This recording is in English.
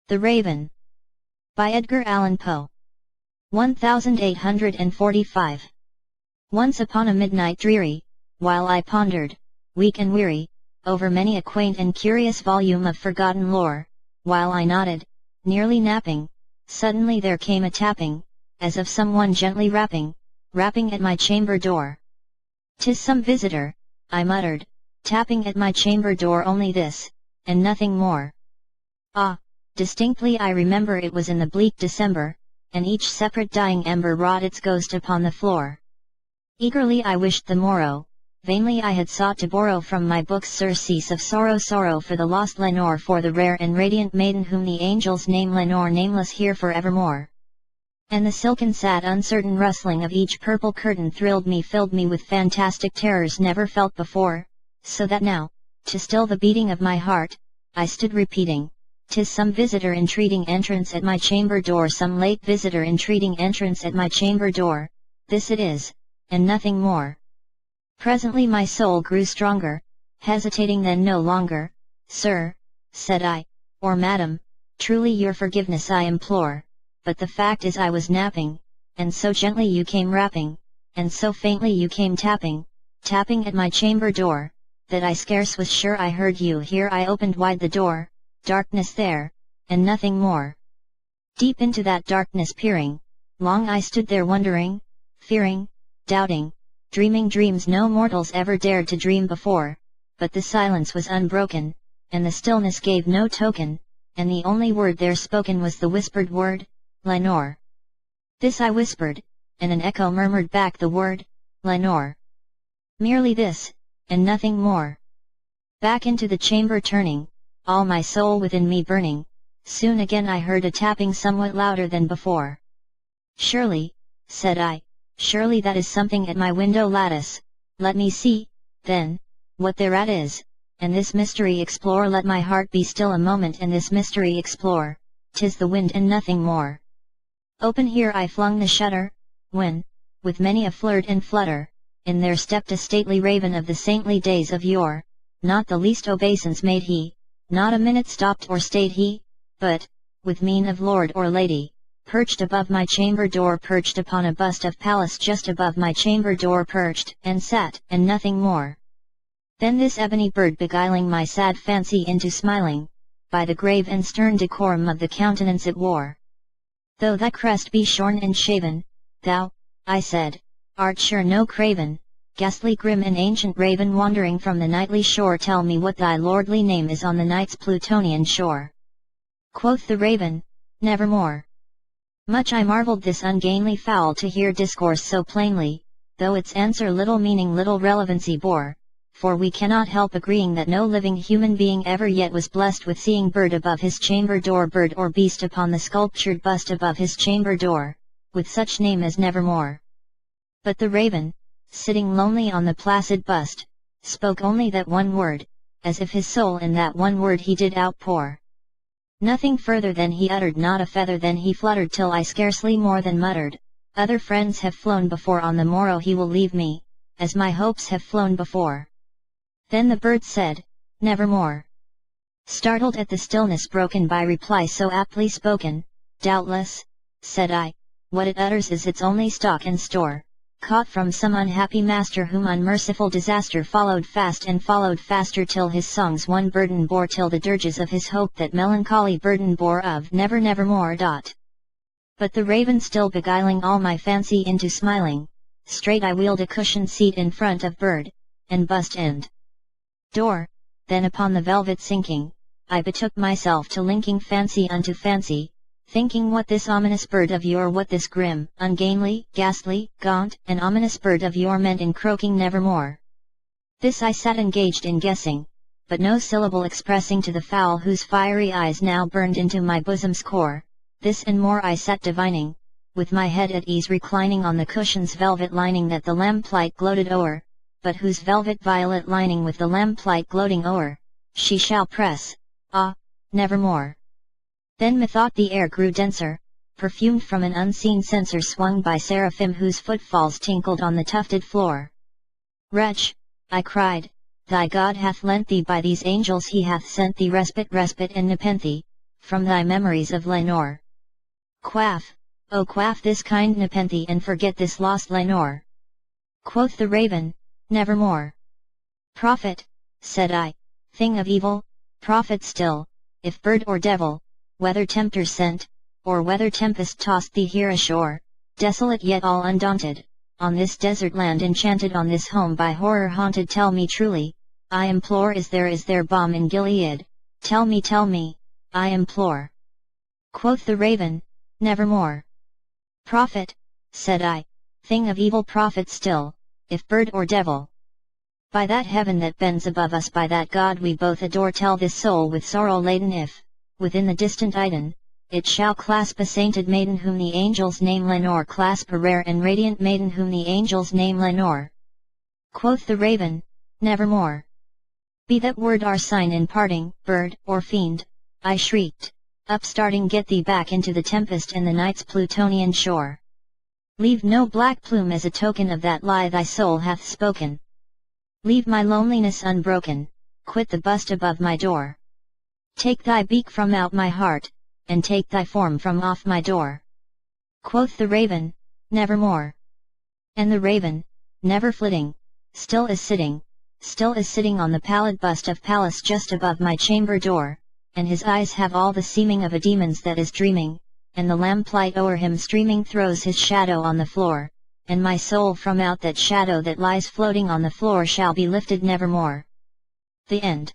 The Raven. By Edgar Allan Poe. 1845. Once upon a midnight dreary, while I pondered, weak and weary, over many a quaint and curious volume of forgotten lore, while I nodded, nearly napping, suddenly there came a tapping, as of someone gently rapping at my chamber door. "'Tis some visitor," I muttered, "tapping at my chamber door, only this, and nothing more." Ah! Distinctly I remember it was in the bleak December, and each separate dying ember wrought its ghost upon the floor. Eagerly I wished the morrow, vainly I had sought to borrow from my books surcease of sorrow for the lost Lenore, for the rare and radiant maiden whom the angels name Lenore, nameless here for evermore. And the silken sad uncertain rustling of each purple curtain thrilled me, filled me with fantastic terrors never felt before, so that now, to still the beating of my heart, I stood repeating, "'Tis some visitor entreating entrance at my chamber door, some late visitor entreating entrance at my chamber door, this it is, and nothing more." Presently my soul grew stronger, hesitating then no longer. "Sir," said I, "or madam, truly your forgiveness I implore, but the fact is I was napping, and so gently you came rapping, and so faintly you came tapping at my chamber door, that I scarce was sure I heard you." Here I opened wide the door, darkness there, and nothing more. Deep into that darkness peering, long I stood there wondering, fearing, doubting, dreaming dreams no mortals ever dared to dream before, but the silence was unbroken, and the stillness gave no token, and the only word there spoken was the whispered word, "Lenore." This I whispered, and an echo murmured back the word, "Lenore." Merely this, and nothing more. Back into the chamber turning, all my soul within me burning, soon again I heard a tapping somewhat louder than before. "Surely," said I, "surely that is something at my window lattice, let me see, then, what thereat is, and this mystery explore. Let my heart be still a moment and this mystery explore, 'tis the wind and nothing more." Open here I flung the shutter, when, with many a flirt and flutter, in there stepped a stately raven of the saintly days of yore. Not the least obeisance made he, not a minute stopped or stayed he, but, with mien of lord or lady, perched above my chamber door, perched upon a bust of Pallas just above my chamber door, perched and sat, and nothing more. Then this ebony bird beguiling my sad fancy into smiling, by the grave and stern decorum of the countenance it wore. "Though thy crest be shorn and shaven, thou," I said, "art sure no craven, ghastly grim and ancient raven wandering from the nightly shore. Tell me what thy lordly name is on the night's Plutonian shore." Quoth the raven, "Nevermore." Much I marvelled this ungainly fowl to hear discourse so plainly, though its answer little meaning little relevancy bore, for we cannot help agreeing that no living human being ever yet was blessed with seeing bird above his chamber door, bird or beast upon the sculptured bust above his chamber door, with such name as Nevermore. But the raven, sitting lonely on the placid bust, spoke only that one word, as if his soul in that one word he did outpour. Nothing further than he uttered, not a feather then he fluttered, till I scarcely more than muttered, "Other friends have flown before, on the morrow he will leave me, as my hopes have flown before." Then the bird said, "Nevermore." Startled at the stillness broken by reply so aptly spoken, "Doubtless," said I, "what it utters is its only stock and store, caught from some unhappy master whom unmerciful disaster followed fast and followed faster, till his songs one burden bore, till the dirges of his hope that melancholy burden bore of nevermore. But the raven still beguiling all my fancy into smiling, straight I wheeled a cushioned seat in front of bird, and bust and door, then upon the velvet sinking, I betook myself to linking fancy unto fancy, thinking what this ominous bird of yore, what this grim, ungainly, ghastly, gaunt, and ominous bird of yore meant in croaking nevermore. This I sat engaged in guessing, but no syllable expressing to the fowl whose fiery eyes now burned into my bosom's core. This and more I sat divining, with my head at ease reclining on the cushion's velvet lining that the lamplight gloated o'er, but whose velvet violet lining with the lamplight gloating o'er, she shall press, ah, nevermore. Then methought the air grew denser, perfumed from an unseen censer swung by seraphim whose footfalls tinkled on the tufted floor. "Wretch," I cried, "thy God hath lent thee by these angels, he hath sent thee respite and nepenthe, from thy memories of Lenore. Quaff, oh quaff this kind nepenthe and forget this lost Lenore. Quoth the raven, nevermore. Prophet, said I, thing of evil, prophet still, if bird or devil, whether tempter sent, or whether tempest tossed thee here ashore, desolate yet all undaunted, on this desert land enchanted, on this home by horror haunted, tell me truly, I implore, is there balm in Gilead? Tell me, I implore. Quoth the raven, nevermore. Prophet, said I, thing of evil, prophet still, if bird or devil. By that heaven that bends above us, by that God we both adore, tell this soul with sorrow laden if, within the distant Eden, it shall clasp a sainted maiden whom the angels name Lenore, clasp a rare and radiant maiden whom the angels name Lenore. Quoth the raven, nevermore. Be that word our sign in parting, bird or fiend, I shrieked, upstarting, get thee back into the tempest and the night's Plutonian shore. Leave no black plume as a token of that lie thy soul hath spoken. Leave my loneliness unbroken, quit the bust above my door. Take thy beak from out my heart, and take thy form from off my door. Quoth the raven, nevermore. And the raven, never flitting, still is sitting on the pallid bust of Pallas just above my chamber door, and his eyes have all the seeming of a demon's that is dreaming, and the lamplight o'er him streaming throws his shadow on the floor, and my soul from out that shadow that lies floating on the floor shall be lifted nevermore. The End.